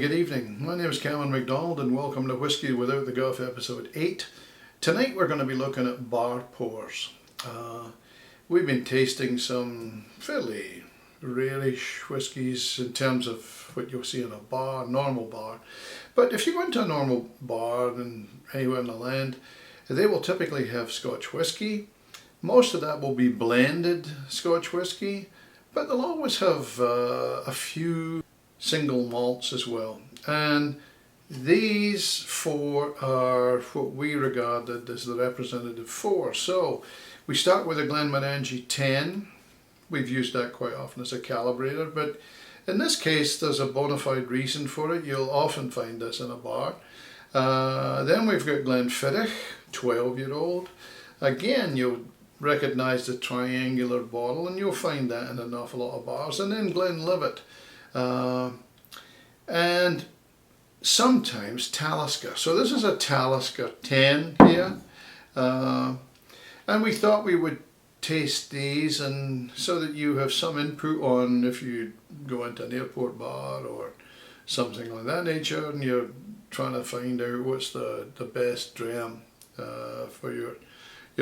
Good evening, my name is Cameron MacDonald and welcome to Whisky Without the Guff episode 8. Tonight we're going to be looking at bar pours. We've been tasting some fairly rarish whiskies in terms of what you'll see in a bar, normal bar. But if you go into a normal bar and anywhere in the land, they will typically have Scotch whisky. Most of that will be blended Scotch whisky, but they'll always have a few single malts as well. And these four are what we regarded as the representative four. So we start with a Glenmorangie 10. We've used that quite often as a calibrator, but in this case there's a bona fide reason for it. You'll often find this in a bar. Then we've got Glenfiddich, 12-year-old. Again, you'll recognize the triangular bottle, and you'll find that in an awful lot of bars. And then Glenlivet, and sometimes Talisker. So this is a Talisker 10 here, and we thought we would taste these, and so that you have some input on if you go into an airport bar or something like that nature, and you're trying to find out what's the best dram for your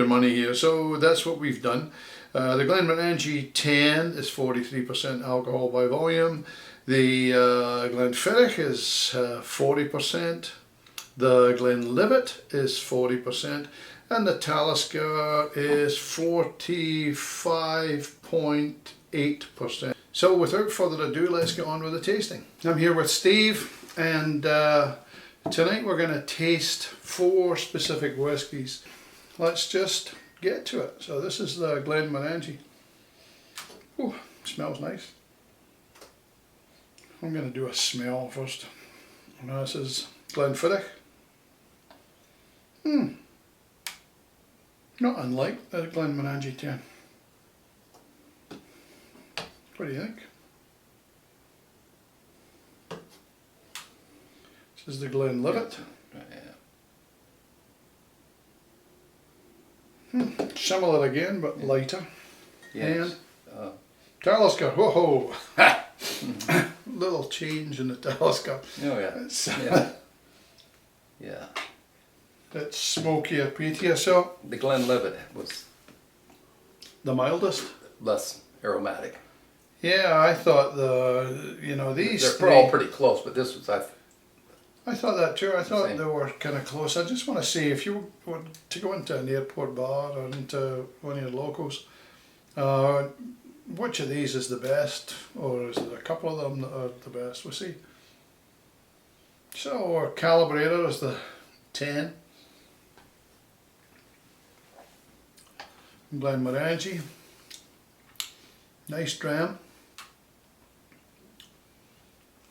money here. So that's what we've done. The Glenmorangie 10 is 43% alcohol by volume. The Glenfiddich is 40%. The Glenlivet is 40%. And the Talisker is 45.8%. So without further ado, let's get on with the tasting. I'm here with Steve, and tonight we're going to taste 4 specific whiskies. Let's just get to it. So this is the Glenmorangie. Ooh, smells nice. I'm going to do a smell first. And this is Glenfiddich. Not unlike the Glenmorangie 10. What do you think? This is the Glenlivet. Similar again, but lighter. Yes. And Talisker, whoa! Little change in the Talisker. Oh yeah. It's, yeah. It's smokier, peatier. So The Glenlivet was the mildest. less aromatic. Yeah, I thought these They're three, all pretty close, but this was I thought that too. I thought Same. they were kind of close. I just want to see if you were to go into an airport bar or into one of your locals, which of these is the best, or is there a couple of them that are the best? We'll see. So our calibrator is the 10. Glenmorangie. Nice dram.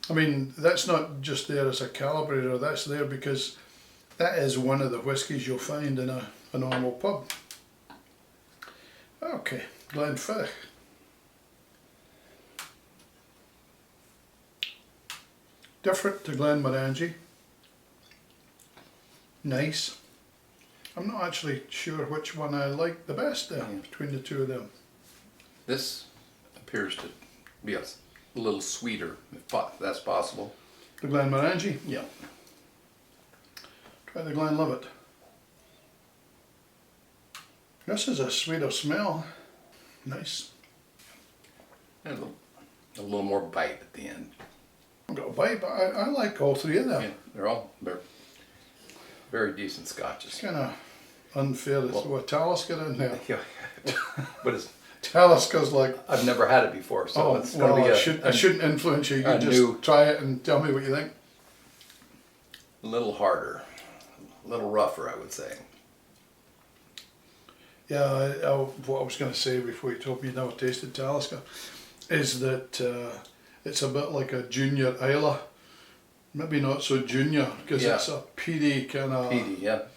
I mean, that's not just there as a calibrator, that's there because that is one of the whiskies you'll find in a normal pub. Okay, Glenfiddich. Different to Glenmorangie. Nice. I'm not actually sure which one I like the best there between the two of them. This appears to be a little sweeter, if that's possible. The Glenmorangie. Yeah. Try the Glenlivet. This is a sweeter smell. Nice. And a little more bite at the end. I've got a bite, but I like all three of them. Yeah, they're very decent scotches. It's kind of unfair to throw a Talisker in there. Yeah. But it's Talisker's like, I've never had it before, so it's going to be I shouldn't influence you. You can just try it and tell me what you think. a little harder, a little rougher, I would say. Yeah, what I was going to say before you told me you never tasted Talisker is that it's a bit like a junior Islay. Maybe not so junior because it's a peaty kind of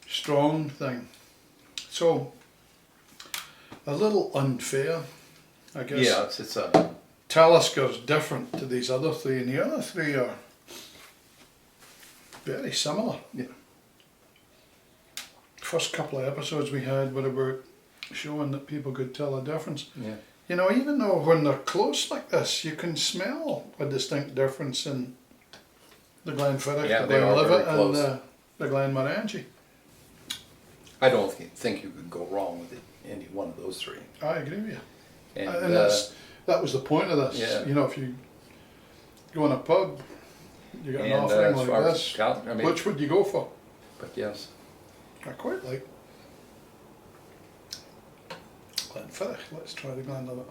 strong thing. So a little unfair, I guess. Yeah, it's a Talisker's different to these other three, and the other three are very similar. Yeah. First couple of episodes we had were about showing that people could tell a difference. Yeah. You know, even though when they're close like this, you can smell a distinct difference in The Glenfiddich, Yeah, the they are very Glenlivet, and close. the Glenmorangie. I don't think you could go wrong with any one of those three. I agree with you. And That was the point of this. Yeah. You know, if you go in a pub, you got an and offering as like far as this, I mean, which would you go for? but yes, I quite like Glenfiddich. Let's try the Glenlivet.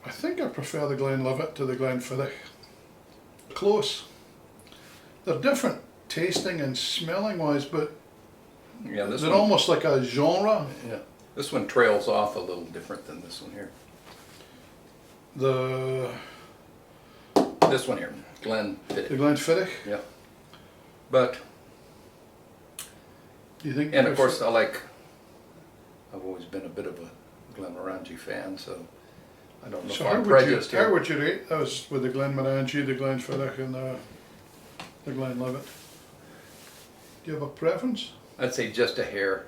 I think I prefer the Glenlivet to the Glenfiddich. Close. They're different tasting and smelling wise, but yeah, this they're one, almost like a genre. yeah, this one trails off a little different than this one here. This one here, The Glenfiddich. Glenfiddich. Yeah, but Do you think? and of course I've always been a bit of a Glenmorangie fan, so I don't know So if how I'm would prejudiced how here. would you rate those with the Glenmorangie, the Glenfiddich, and the Glenlivet? Do you have a preference? I'd say just a hair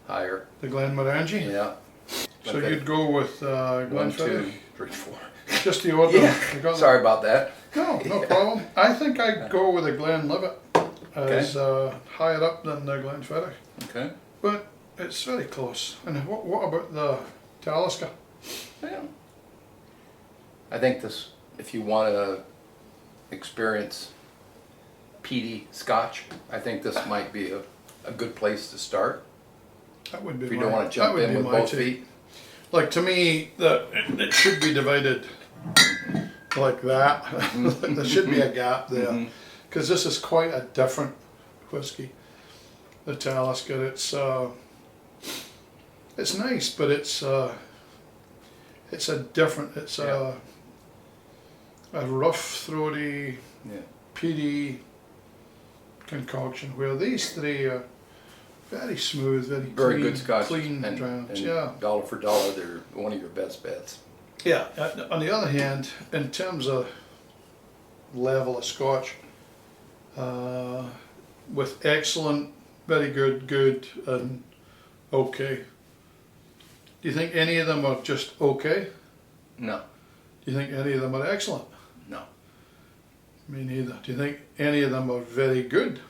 higher. The Glenmorangie. Yeah. So Glenfiddich. you'd go with 1, 2, Glenfiddich. 3, 4. Just the order. Yeah. You got Sorry about that. No problem. I think I'd go with the Glenlivet as higher up than the Glenfiddich, Okay. but it's very close. And what about the Talisker? Yeah. I think this, if you want to experience peaty Scotch, I think this might be a good place to start. That would be. If you my, don't want to that jump would in be with my both take. feet. Like to me, it should be divided like that. Like there should be a gap there, because this is quite a different whiskey. The Talisker, it's nice, but it's a different. It's a rough, throaty, Yeah. peaty concoction. Where these three are very smooth, Very clean, good Scotch. clean and draughts. Yeah. dollar for dollar, they're one of your best bets. Yeah, on the other hand, in terms of level of Scotch, with excellent, very good, good, and okay, do you think any of them are just okay? No. Do you think any of them are excellent? No. Me neither. Do you think any of them are very good?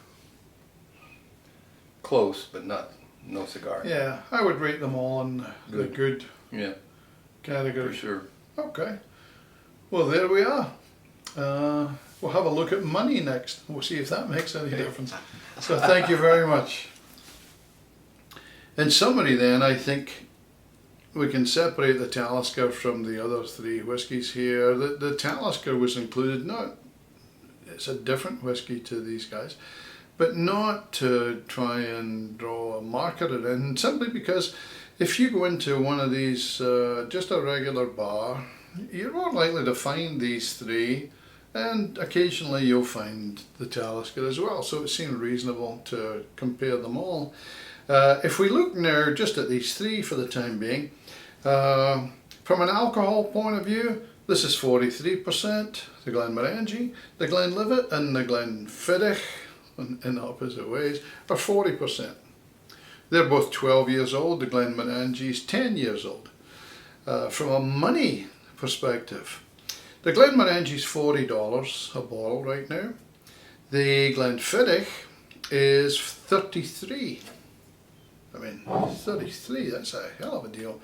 Close, but no cigar. Yeah, I would rate them all in the good Yeah, for category. sure. Okay. Well, there we are. We'll have a look at money next. We'll see if that makes any difference. So thank you very much. In summary then, I think we can separate the Talisker from the other three whiskies here. The Talisker was included, it's a different whiskey to these guys, but not to try and draw a marketer in, simply because if you go into one of these, just a regular bar, you're more likely to find these three, and occasionally you'll find the Talisker as well, so it seemed reasonable to compare them all. If we look now just at these three for the time being, from an alcohol point of view, this is 43%, the Glenmorangie, the Glenlivet and the Glenfiddich, in opposite ways, are 40%. They're both 12 years old, the Glenmorangie's 10 years old. From a money perspective, the Glenmorangie's $40 a bottle right now. The Glenfiddich is 33. I mean, 33, that's a hell of a deal.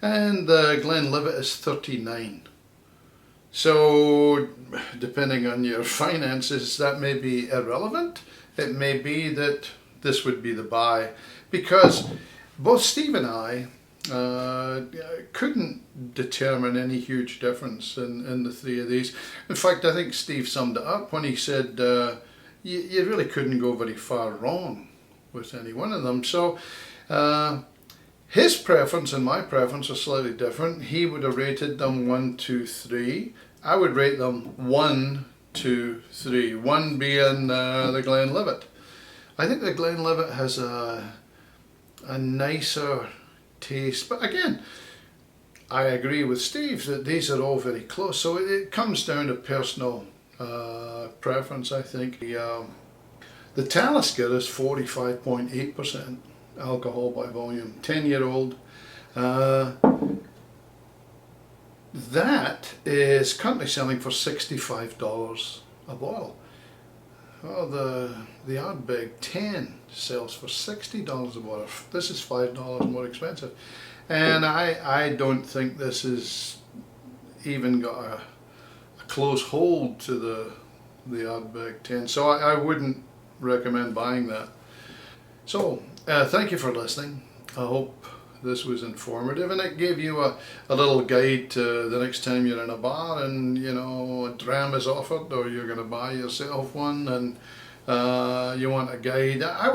And the Glenlivet is 39. So, depending on your finances, that may be irrelevant. It may be that this would be the buy, because both Steve and I couldn't determine any huge difference in the three of these. In fact, I think Steve summed it up when he said you really couldn't go very far wrong with any one of them. So his preference and my preference are slightly different. He would have rated them 1, 2, 3. I would rate them 1, 2, 3. 1 being the Glenlivet. I think the Glenlivet has a nicer taste, but again, I agree with Steve that these are all very close, so it comes down to personal preference, I think. The Talisker is 45.8% alcohol by volume, 10-year-old. The That is currently selling for $65 a bottle. Well, the Ardbeg 10 sells for $60 a bottle. This is $5 more expensive. And I don't think this has even got a close hold to the Ardbeg 10. So I wouldn't recommend buying that. So thank you for listening. I hope this was informative and it gave you a little guide to the next time you're in a bar and you know a dram is offered or you're going to buy yourself one and you want a guide. I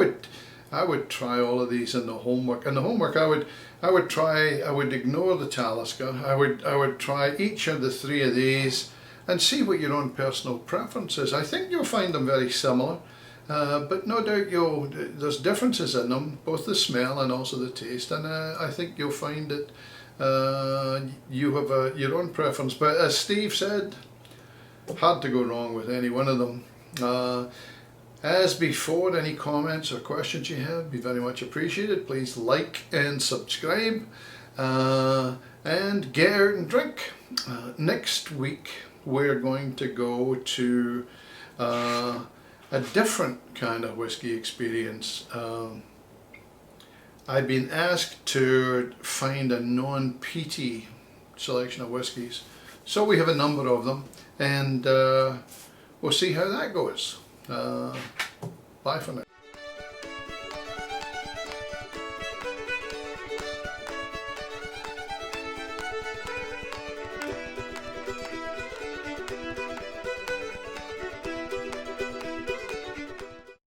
would try all of these in the homework. And the homework I would ignore the Talisker. I would try each of the three of these and see what your own personal preference is. I think you'll find them very similar. But no doubt there's differences in them, both the smell and also the taste, and I think you'll find that you have your own preference. But as Steve said, hard to go wrong with any one of them. As before, any comments or questions you have be very much appreciated. Please like and subscribe and get out and drink. Next week we're going to go to a different kind of whiskey experience. I've been asked to find a non-peaty selection of whiskies. So we have a number of them and we'll see how that goes. Bye for now.